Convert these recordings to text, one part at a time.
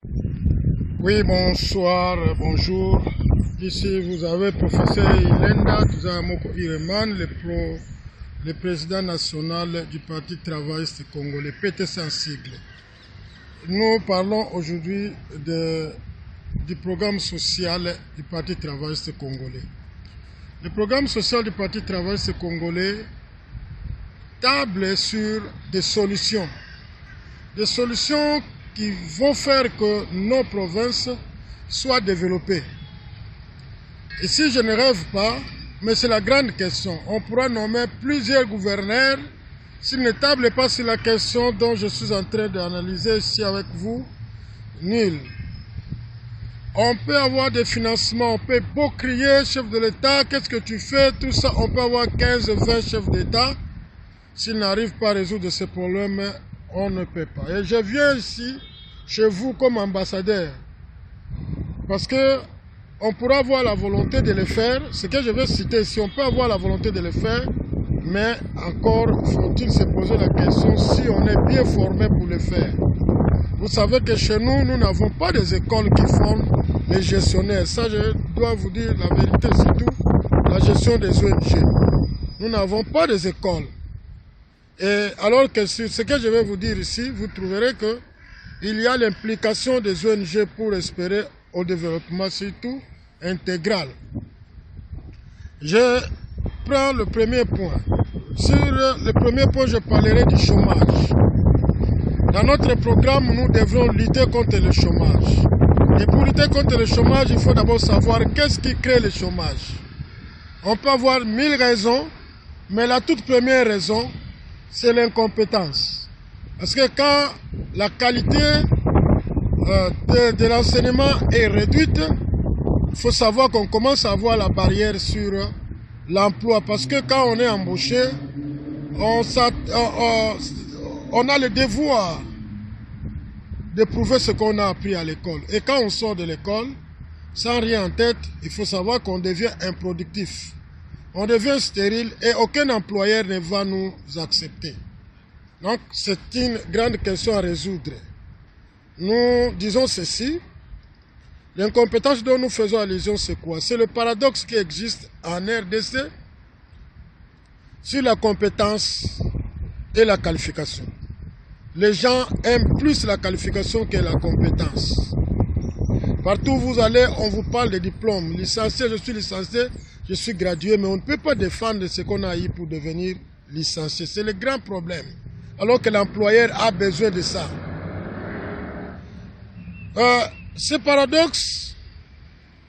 Oui, bonsoir, bonjour. Ici, vous avez professeur Ilenda Tuzamoko Ireman, le président national du Parti travailliste congolais, PTC en sigle. Nous parlons aujourd'hui du programme social du Parti travailliste congolais. Le programme social du Parti travailliste congolais table sur des solutions qui vont faire que nos provinces soient développées. Ici, je ne rêve pas, mais c'est la grande question. On pourra nommer plusieurs gouverneurs s'ils ne tablent pas sur la question dont je suis en train d'analyser ici avec vous. Nul. On peut avoir des financements, on peut beau crier, chef de l'État, qu'est-ce que tu fais, tout ça, on peut avoir 15-20 chefs d'État. S'ils n'arrivent pas à résoudre ces problèmes, on ne peut pas. Et je viens ici, chez vous, comme ambassadeur, parce que on pourra avoir la volonté de le faire. Ce que je vais citer ici, on peut avoir la volonté de le faire, mais encore faut-il se poser la question si on est bien formé pour le faire. Vous savez que chez nous, nous n'avons pas des écoles qui forment les gestionnaires. Ça, je dois vous dire la vérité, surtout la gestion des ONG. Nous n'avons pas des écoles. Et alors que sur ce que je vais vous dire ici, vous trouverez qu'il y a l'implication des ONG pour espérer au développement, surtout intégral. Je prends le premier point. Sur le premier point, je parlerai du chômage. Dans notre programme, nous devrons lutter contre le chômage. Et pour lutter contre le chômage, il faut d'abord savoir qu'est-ce qui crée le chômage. On peut avoir 1000 raisons, mais la toute première raison, c'est l'incompétence. Parce que quand la qualité de l'enseignement est réduite, il faut savoir qu'on commence à avoir la barrière sur l'emploi. Parce que quand on est embauché, on a le devoir de prouver ce qu'on a appris à l'école. Et quand on sort de l'école, sans rien en tête, il faut savoir qu'on devient improductif. On devient stérile et aucun employeur ne va nous accepter. Donc, c'est une grande question à résoudre. Nous disons ceci. L'incompétence dont nous faisons allusion, c'est quoi? C'est le paradoxe qui existe en RDC sur la compétence et la qualification. Les gens aiment plus la qualification que la compétence. Partout où vous allez, on vous parle de diplômes. Licencié, je suis licencié, je suis gradué, mais on ne peut pas défendre ce qu'on a eu pour devenir licencié. C'est le grand problème. Alors que l'employeur a besoin de ça. Ce paradoxe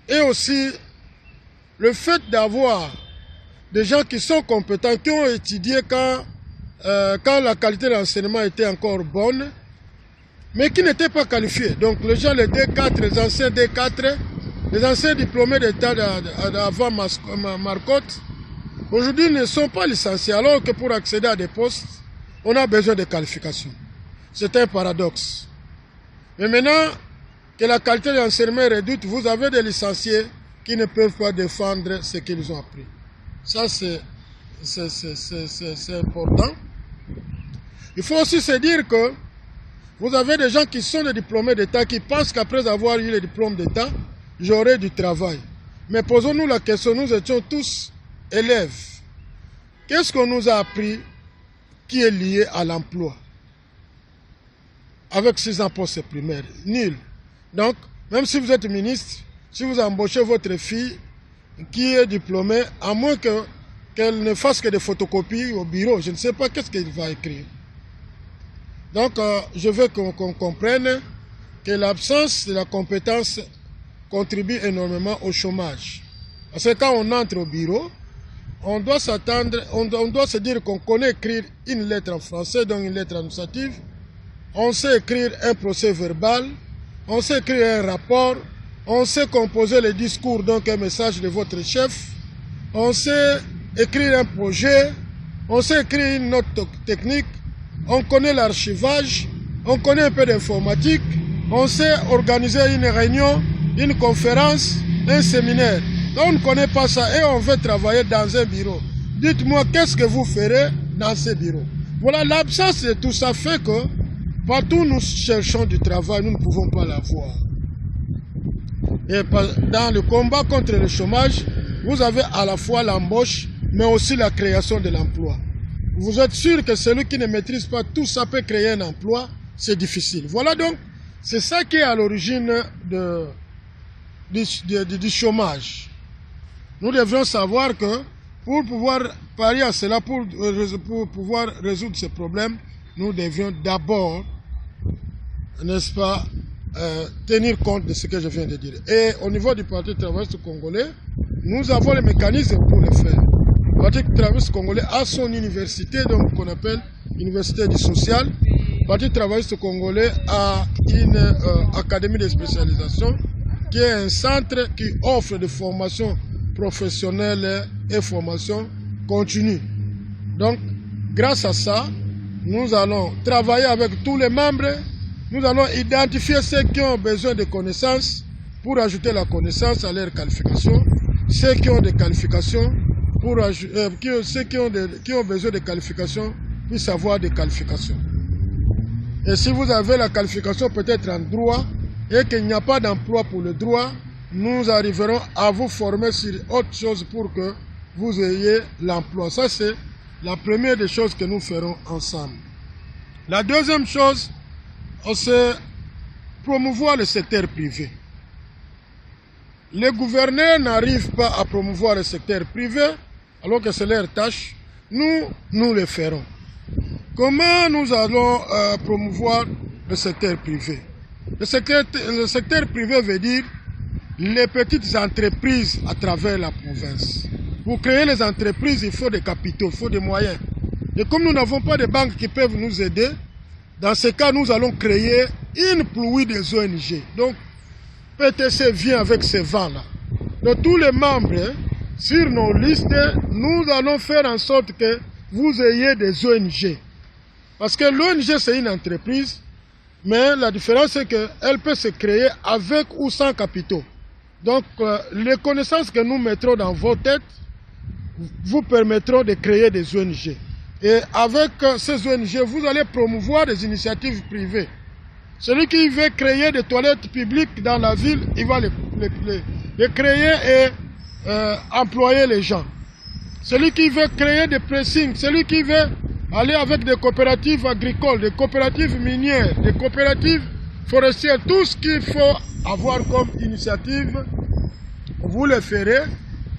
est aussi le fait d'avoir des gens qui sont compétents, qui ont étudié quand la qualité de l'enseignement était encore bonne, mais qui n'étaient pas qualifiés. Donc les gens, les D4, les anciens D4, les anciens diplômés d'État d'avant Marcotte, aujourd'hui ne sont pas licenciés, alors que pour accéder à des postes, on a besoin de qualifications. C'est un paradoxe. Mais maintenant que la qualité de l'enseignement est réduite, vous avez des licenciés qui ne peuvent pas défendre ce qu'ils ont appris. Ça, c'est important. Il faut aussi se dire que vous avez des gens qui sont des diplômés d'État qui pensent qu'après avoir eu le diplôme d'État, j'aurai du travail. Mais posons-nous la question, nous étions tous élèves. Qu'est-ce qu'on nous a appris qui est lié à l'emploi? Avec 6 ans postes primaires, nul. Donc, même si vous êtes ministre, si vous embauchez votre fille qui est diplômée, à moins qu'elle ne fasse que des photocopies au bureau, je ne sais pas qu'est-ce qu'elle va écrire. Donc, je veux qu'on comprenne que l'absence de la compétence contribue énormément au chômage. Parce que quand on entre au bureau, on doit s'attendre, on doit se dire qu'on connaît écrire une lettre en français, donc une lettre administrative. On sait écrire un procès verbal, on sait écrire un rapport, on sait composer le discours, donc un message de votre chef, on sait écrire un projet, on sait écrire une note technique, on connaît l'archivage, on connaît un peu d'informatique, on sait organiser une réunion, une conférence, un séminaire. On ne connaît pas ça et on veut travailler dans un bureau. Dites-moi, qu'est-ce que vous ferez dans ce bureau? Voilà, l'absence de tout ça fait que Partout où nous cherchons du travail, nous ne pouvons pas l'avoir. Et dans le combat contre le chômage, vous avez à la fois l'embauche, mais aussi la création de l'emploi. Vous êtes sûr que celui qui ne maîtrise pas tout ça peut créer un emploi, c'est difficile. Voilà donc, c'est ça qui est à l'origine du chômage. Nous devrions savoir que pour pouvoir parier à cela, pour pouvoir résoudre ce problème, nous devions d'abord, n'est-ce pas, tenir compte de ce que je viens de dire. Et au niveau du Parti travailliste congolais, nous avons les mécanismes pour le faire. Le Parti travailliste congolais a son université, donc qu'on appelle Université du Social. Le Parti travailliste congolais a une académie de spécialisation qui est un centre qui offre des formations professionnelle et formation continue. Donc, grâce à ça, nous allons travailler avec tous les membres, nous allons identifier ceux qui ont besoin de connaissances pour ajouter la connaissance à leur qualification, ceux qui ont des qualifications, ceux qui ont besoin de qualifications puissent avoir des qualifications. Et si vous avez la qualification peut-être en droit et qu'il n'y a pas d'emploi pour le droit, nous arriverons à vous former sur autre chose pour que vous ayez l'emploi. Ça, c'est la première des choses que nous ferons ensemble. La deuxième chose, c'est promouvoir le secteur privé. Les gouverneurs n'arrivent pas à promouvoir le secteur privé, alors que c'est leur tâche. Nous le ferons. Comment nous allons promouvoir le secteur privé? Le secteur privé veut dire les petites entreprises à travers la province. Pour créer les entreprises, il faut des capitaux, il faut des moyens. Et comme nous n'avons pas de banques qui peuvent nous aider, dans ce cas, nous allons créer une pluie des ONG. Donc, PTC vient avec ces vents-là. Donc, tous les membres, sur nos listes, nous allons faire en sorte que vous ayez des ONG. Parce que l'ONG, c'est une entreprise, mais la différence, c'est qu'elle peut se créer avec ou sans capitaux. Donc, les connaissances que nous mettrons dans vos têtes vous permettront de créer des ONG. Et avec ces ONG, vous allez promouvoir des initiatives privées. Celui qui veut créer des toilettes publiques dans la ville, il va les créer et employer les gens. Celui qui veut créer des pressings, celui qui veut aller avec des coopératives agricoles, des coopératives minières, des coopératives forestières, tout ce qu'il faut avoir comme initiative, vous le ferez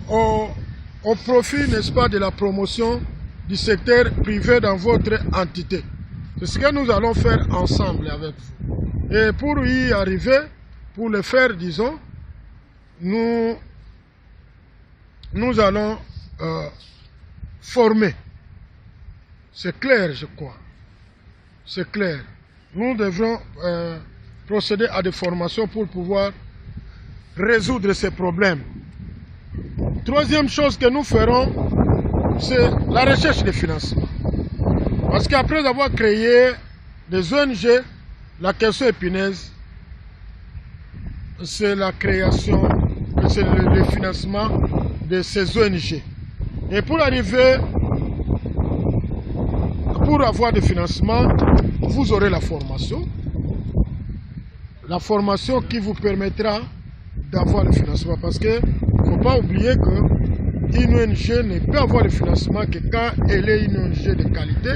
au profit, n'est-ce pas, de la promotion du secteur privé dans votre entité. C'est ce que nous allons faire ensemble avec vous. Et pour y arriver, pour le faire, disons, nous allons former. C'est clair, je crois. C'est clair. Nous devrons procéder à des formations pour pouvoir résoudre ces problèmes. Troisième chose que nous ferons, c'est la recherche de financement. Parce qu'après avoir créé des ONG, la question épineuse, c'est la création, c'est le financement de ces ONG. Et pour arriver, pour avoir des financements, vous aurez la formation. La formation qui vous permettra d'avoir le financement. Parce qu'il ne faut pas oublier qu'une ONG ne peut avoir le financement que quand elle est une ONG de qualité,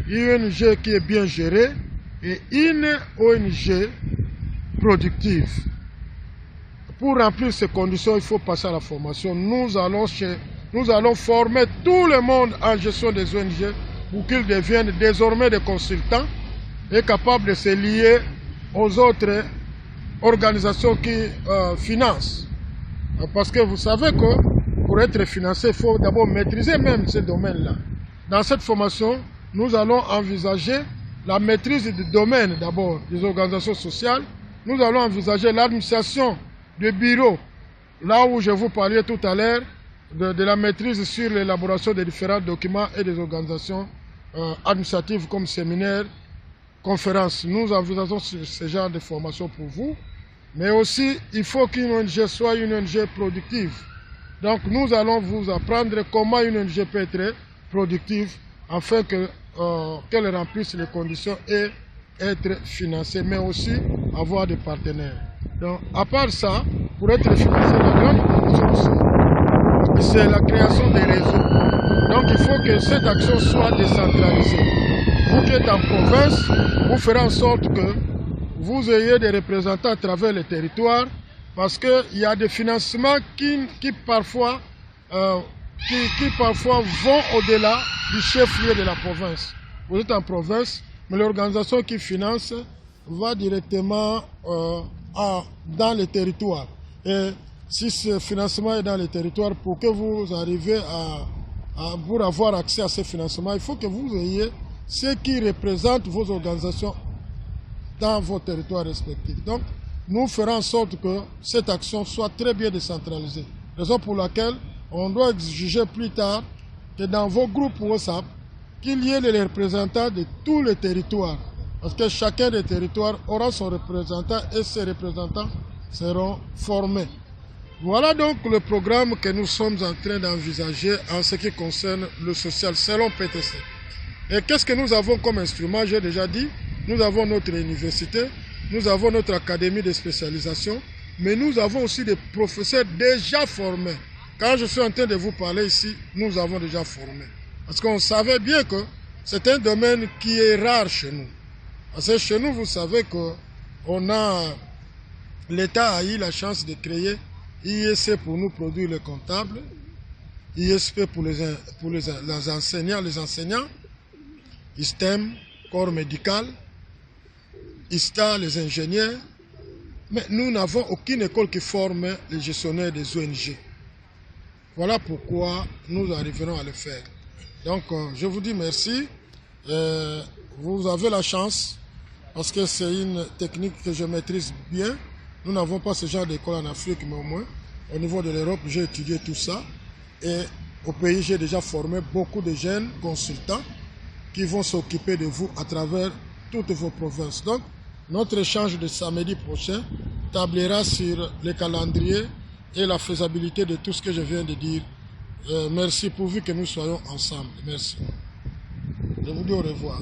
une ONG qui est bien gérée et une ONG productive. Pour remplir ces conditions, il faut passer à la formation. Nous allons former tout le monde en gestion des ONG pour qu'ils deviennent désormais des consultants et capables de se lier aux autres organisations qui financent. Parce que vous savez que pour être financé, il faut d'abord maîtriser même ce domaine-là. Dans cette formation, nous allons envisager la maîtrise du domaine d'abord des organisations sociales. Nous allons envisager l'administration de bureaux, là où je vous parlais tout à l'heure, de la maîtrise sur l'élaboration des différents documents et des organisations administratives comme séminaires, conférences. Nous envisageons ce genre de formation pour vous. Mais aussi, il faut qu'une ONG soit une ONG productive. Donc, nous allons vous apprendre comment une ONG peut être productive afin qu'elle remplisse les conditions et être financé, mais aussi avoir des partenaires. Donc, à part ça, pour être financé, la grande condition, c'est la création des réseaux. Donc, il faut que cette action soit décentralisée. Vous qui êtes en province, vous ferez en sorte que vous ayez des représentants à travers les territoires, parce qu'il y a des financements qui parfois vont au-delà du chef-lieu de la province. Vous êtes en province, mais l'organisation qui finance va directement dans les territoires. Et si ce financement est dans les territoires, pour que vous arriviez pour avoir accès à ce financement, il faut que vous ayez ceux qui représentent vos organisations dans vos territoires respectifs. Donc, nous ferons en sorte que cette action soit très bien décentralisée. Raison pour laquelle on doit exiger plus tard que dans vos groupes WhatsApp, qu'il y ait les représentants de tous les territoires. Parce que chacun des territoires aura son représentant et ces représentants seront formés. Voilà donc le programme que nous sommes en train d'envisager en ce qui concerne le social selon PTC. Et qu'est-ce que nous avons comme instrument? J'ai déjà dit, nous avons notre université, nous avons notre académie de spécialisation, mais nous avons aussi des professeurs déjà formés. Quand je suis en train de vous parler ici, nous avons déjà formé. Parce qu'on savait bien que c'est un domaine qui est rare chez nous. Parce que chez nous, vous savez que l'État a eu la chance de créer ISC pour nous produire les comptables, ISP pour les enseignants, ISTEM, corps médical, ISTA, les ingénieurs. Mais nous n'avons aucune école qui forme les gestionnaires des ONG. Voilà pourquoi nous arriverons à le faire. Donc, je vous dis merci. Vous avez la chance, parce que c'est une technique que je maîtrise bien. Nous n'avons pas ce genre d'école en Afrique, mais au moins, au niveau de l'Europe, j'ai étudié tout ça. Et au pays, j'ai déjà formé beaucoup de jeunes consultants qui vont s'occuper de vous à travers toutes vos provinces. Donc, notre échange de samedi prochain tablera sur le calendrier et la faisabilité de tout ce que je viens de dire. Merci pourvu que nous soyons ensemble. Merci. Je vous dis au revoir.